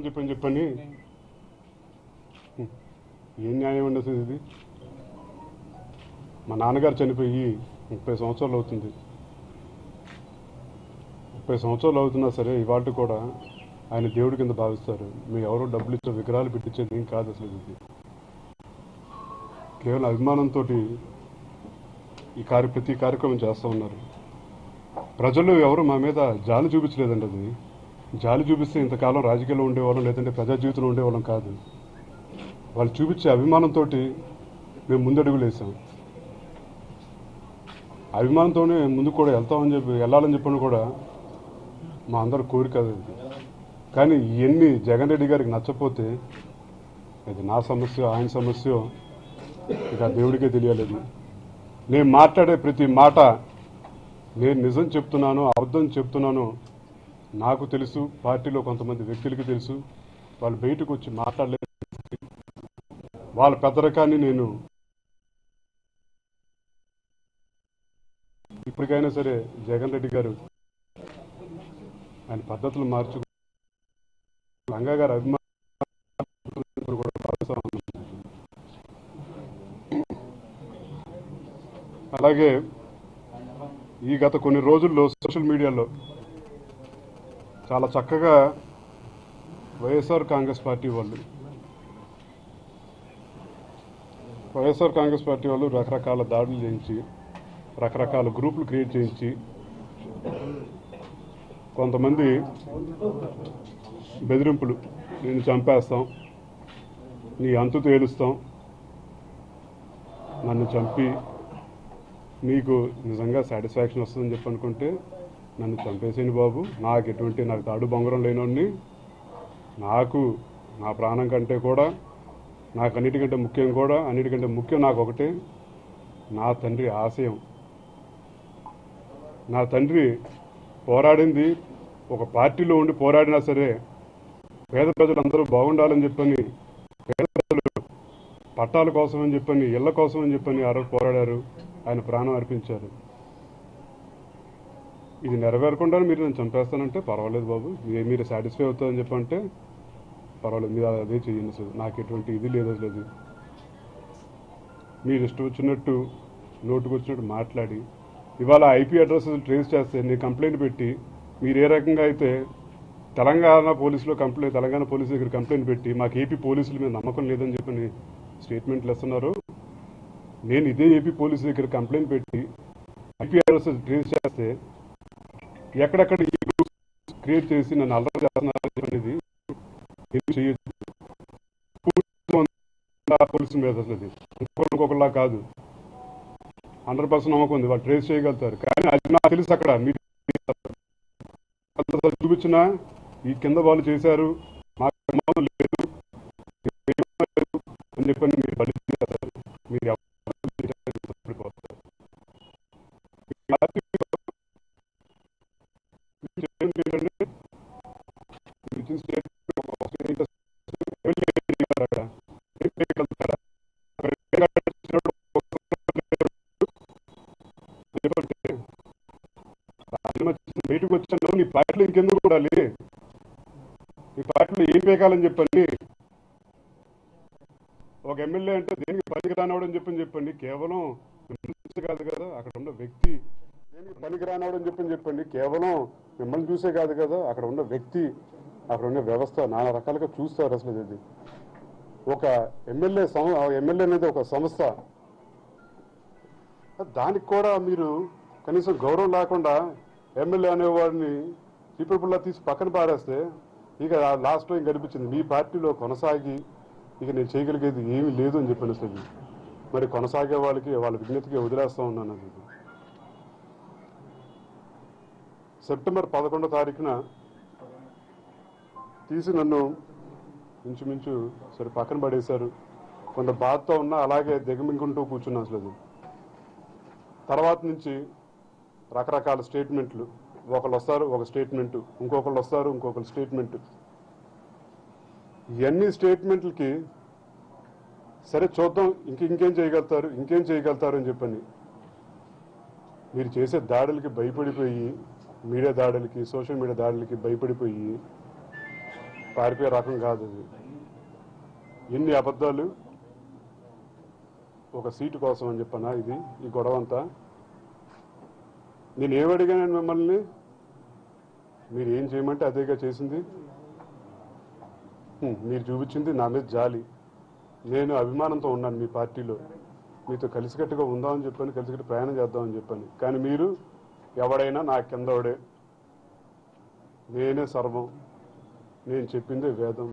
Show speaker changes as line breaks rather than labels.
చెప్పని ఏం న్యాయం అండి అసలు ఇది? మా నాన్నగారు చనిపోయి 30 సంవత్సరాలు అవుతుంది. 30 సంవత్సరాలు అవుతున్నా సరే ఇవాళ కూడా ఆయన దేవుడి కింద భావిస్తారు. మీరు ఎవరో డబ్బులు ఇచ్చే విగ్రహాలు పెట్టించేది ఏం కాదు అసలు ఇది. కేవలం అభిమానంతో ప్రతి కార్యక్రమం చేస్తూ ఉన్నారు. ప్రజలు ఎవరు మా మీద జాలి చూపించలేదండి. అది జాలి చూపిస్తే ఇంతకాలం రాజకీయాల్లో ఉండేవాళ్ళం, లేదంటే ప్రజా జీవితంలో ఉండేవాళ్ళం కాదు. వాళ్ళు చూపించే అభిమానంతో మేము ముందడుగులు వేసాం. అభిమానంతోనే ముందుకు కూడా వెళ్ళాలని చెప్పని కూడా మా అందరి కోరిక అది. కానీ ఇవన్నీ జగన్ రెడ్డి గారికి నచ్చపోతే అది నా సమస్య, ఆయన సమస్య ఇక దేవుడికే తెలియలేదు. నేను మాట్లాడే ప్రతి మాట నేను నిజం చెప్తున్నాను, అబద్ధం చెప్తున్నాను నాకు తెలుసు, పార్టీలో కొంతమంది వ్యక్తులకి తెలుసు. వాళ్ళు బయటకు వచ్చి మాట్లాడలేదు. వాళ్ళ పెద్దరకాన్ని నేను ఇప్పటికైనా సరే జగన్ రెడ్డి గారు ఆయన పద్ధతులు మార్చుకు రంగా గారు అభిమానులు కూడా భావిస్తా ఉన్నాను. అలాగే ఈ గత కొన్ని రోజుల్లో సోషల్ మీడియాలో చాలా చక్కగా వైఎస్ఆర్ కాంగ్రెస్ పార్టీ వాళ్ళు రకరకాల దాడులు చేయించి, రకరకాల గ్రూపులు క్రియేట్ చేయించి, కొంతమంది బెదిరింపులు, నేను చంపేస్తాం, నీ అంతు తేలుస్తాం, నన్ను చంపి నీకు నిజంగా సాటిస్ఫాక్షన్ వస్తుందని చెప్పి అనుకుంటే నన్ను చంపేసేయండి బాబు, నాకు తాడు బొంగరం లేనోడిని, నాకు నా ప్రాణం కంటే కూడా, నాకు అన్నిటికంటే ముఖ్యం నాకు ఒకటే, నా తండ్రి ఆశయం. నా తండ్రి పోరాడింది ఒక పార్టీలో ఉండి పోరాడినా సరే పేద ప్రజలందరూ బాగుండాలని చెప్పని, పేద ప్రజలు పట్టాల కోసం అని చెప్పని, ఇళ్ల కోసం అని చెప్పని ఆ రోజు పోరాడారు. ఆయన ప్రాణం అర్పించారు. ఇది నెరవేరకుండా మీరు నన్ను చంపేస్తానంటే పర్వాలేదు బాబు, మీరు సాటిస్ఫై అవుతారని చెప్పంటే పర్వాలేదు, మీరు అదే చేయండి సార్, నాకు ఎటువంటి ఇది లేదు. మీరు ఇష్టం వచ్చినట్టు నోటుకు వచ్చినట్టు మాట్లాడి ఇవాళ ఐపీ అడ్రస్ ట్రేస్ చేస్తే నేను కంప్లైంట్ పెట్టి, మీరు ఏ రకంగా అయితే తెలంగాణ పోలీసు దగ్గర కంప్లైంట్ పెట్టి మాకు ఏపీ పోలీసుల మీద నమ్మకం లేదని చెప్పని స్టేట్మెంట్లు ఇస్తున్నారు. నేను ఇదే ఏపీ పోలీసు దగ్గర కంప్లైంట్ పెట్టి ఐపీ అడ్రస్ ట్రేస్ చేస్తే ఎక్కడెక్కడ ఈ గ్రూప్స్ క్రియేట్ చేసి నన్ను అల్లరి చేస్తున్నారు అనేది చేయొచ్చు. పోలీసుల మీద అసలు ఇంకొకలా కాదు, 100% నమ్మకం ఉంది, వాళ్ళు ట్రేస్ చేయగలుగుతారు. కానీ అది నాకు తెలుసు. అక్కడ మీరు చూపించిన ఈ కింద వాళ్ళు చేశారు, మాకు ప్రమాదం లేదు అని చెప్పని మీరు బలి చేస్తారు. మీరు బయటకు వచ్చాను, నీ పార్టీలో ఇంకెందుకు కూడా నీ పార్టీలో ఏం పేకాలని చెప్పండి. ఒక ఎమ్మెల్యే అంటే దేనికి పనికి రానివాడని చెప్పండి. కేవలం కాదు కదా అక్కడ ఉన్న వ్యక్తి, దేనికి పనికి రానివాడని చెప్పండి. కేవలం మిమ్మల్ని చూసే కాదు కదా అక్కడ ఉన్న వ్యక్తి, అక్కడ ఉన్న వ్యవస్థ నానా రకాలుగా చూస్తారు. అసలు ఇది ఒక ఎమ్మెల్యే అనేది ఒక సంస్థ. దానికి కూడా మీరు కనీసం గౌరవం లేకుండా ఎమ్మెల్యే అనేవాడిని చీపురుపుల్లా తీసి పక్కన పారేస్తే ఇక లాస్ట్లో ఇంక అనిపించింది మీ పార్టీలో కొనసాగి ఇక నేను చేయగలిగేది ఏమీ లేదు అని చెప్పిన అసలు. మరి కొనసాగే వాళ్ళ విజ్ఞతకి వదిలేస్తా ఉన్నాను. అది సెప్టెంబర్ 11వ తారీఖున తీసి నన్ను ఇంచుమించు సరే పక్కన పడేశారు. కొంత బాధతో ఉన్నా అలాగే దిగమింగుంటూ కూర్చున్నాను. అసలు తర్వాత నుంచి రకరకాల స్టేట్మెంట్లు, ఒకళ్ళు వస్తారు ఒక స్టేట్మెంటు, ఇంకొకళ్ళు వస్తారు ఇంకొకరు స్టేట్మెంటు. ఇవన్నీ స్టేట్మెంట్లకి సరే చూద్దాం ఇంకేం చేయగలుగుతారు అని చెప్పని మీరు చేసే దాడులకి భయపడిపోయి, మీడియా దాడులకి, సోషల్ మీడియా దాడులకి భయపడిపోయి పారిపోయే రకం కాదు ఇది. ఎన్ని అబద్ధాలు ఒక సీటు కోసం అని చెప్పనా ఇది ఈ గొడవ అంతా. నేను ఏమడిగాను మిమ్మల్ని, మీరు ఏం చేయమంటే అదేగా చేసింది. మీరు చూపించింది నా మీద జాలి. నేను అభిమానంతో ఉన్నాను మీ పార్టీలో, మీతో కలిసికట్టుగా ఉందామని చెప్పని, కలిసికట్టు ప్రయాణం చేద్దామని చెప్పని. కానీ మీరు ఎవడైనా నా కిందోడే, నేనే సర్వం, నేను చెప్పిందే వేదం.